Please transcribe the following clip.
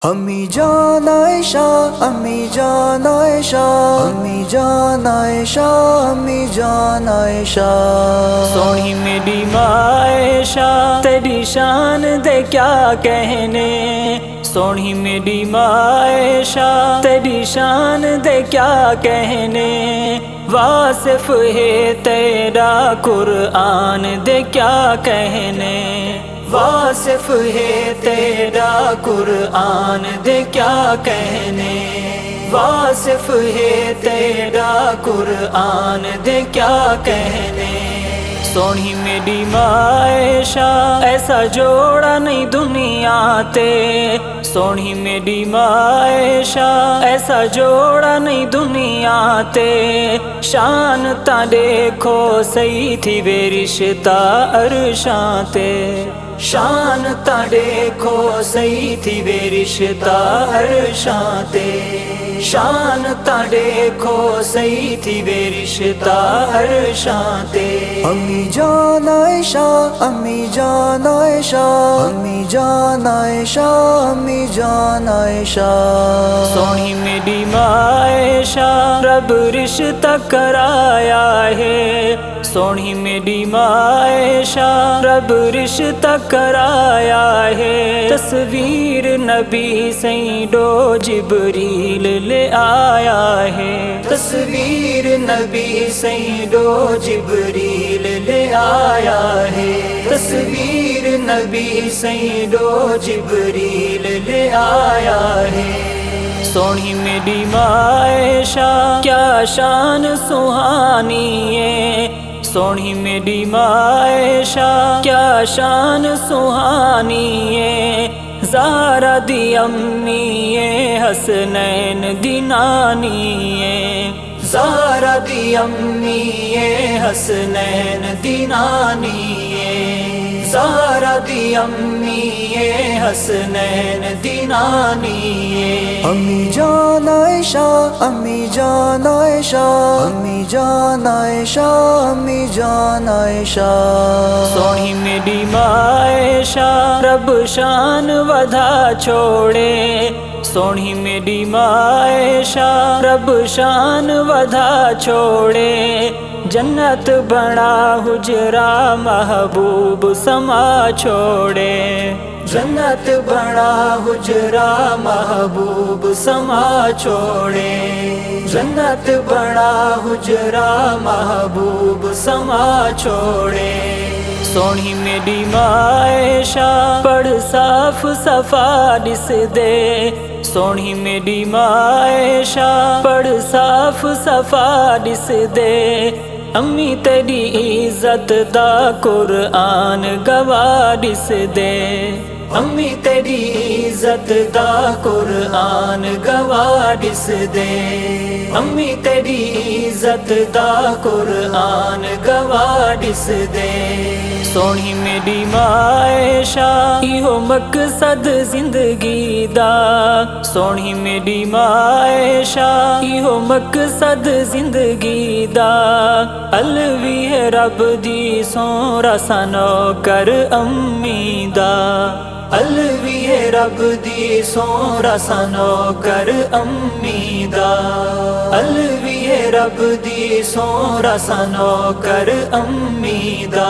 امی جان عائشہ، امی جان عائشہ، امی جان عائشہ، امی جان عائشہ، سونی میری ماں عائشہ تیری شان دے کیا کہنے، سونی میری ماں عائشہ تیری شان دے کیا کہنے، واصف ہے تیرا قرآن دے کیا کہنے، واصف ہے تیرا قرآن دے کیا کہنے، واصف ہے تیرا قرآن دے کیا کہنے۔ سونی میری ماں عائشہ ایسا جوڑا نہیں دنیا تے، سونی میری ماں عائشہ ایسا جوڑا نہیں دنیا تے، شان تا دیکھو صحیح تھی وے رشتہ عرشاں تے، شان تا دیکھو صحیح تھی وے رشتہ عرشاں تے، شان تا دیکھو صحیح تھی وے رشتہ عرشاں تے۔ امی جان عائشہ، امی جان عائشہ، امی جان عائشہ، امی جان عائشہ، سونی میری ماں عائشہ رب رشتہ کرایا ہے، سونی میری ماں عائشہ رب رشتہ کرایا ہے، تصویر نبی سیدو جبریل لے آیا ہے، تصویر نبی سیدو جبریل لے آیا ہے، تصویر نبی سیدو جبریل لے آیا ہے۔ سونی میری ماں عائشہ کیا شان سہانی ہے، سونی میری ماں عائشہ کیا شان سہانی ہے، زہرا دی امی ہے حسنین دی نانی ہے، زہرا دی امی ہے حسنین دی نانی ہے، زہرا دی امی ہے حسنین دی نانی ہے۔ امی جان عائشہ، امی جان عائشہ، امی جان عائشہ، امی جان عائشہ، سونی میری ماں عائشہ رب شان ودھا چھوڑے، سونی میری ماں عائشہ رب شان ودھا چھوڑے، جنت بڑا حجرا محبوب سما چھوڑے، جنت بڑا حجرا محبوب سما چھوڑے، جنت بڑا حجرا محبوب سما چھوڑے۔ سونی میری ماں عائشہ پڑھ صاف صفا دس دے، سونی میری ماں عائشہ پڑھ صاف صفا دس دے، امی تیری عزت دا قرآن گواہ دس دے، امی تیری عزت دا قرآن گواہ دس دے، امی تیری عزت دا قرآن گواہ دس دے۔ سونی میری ماں عائشہ ایہو مقصد زندگی دا، سونی میری ماں عائشہ ایہو مقصد زندگی دا، الوی ہے رب دی سورا سنو کر امی دا، الوی ہے رب دی سورا سنو کر امی دا، الوی ہے رب دی سورا سنو کر امی دا۔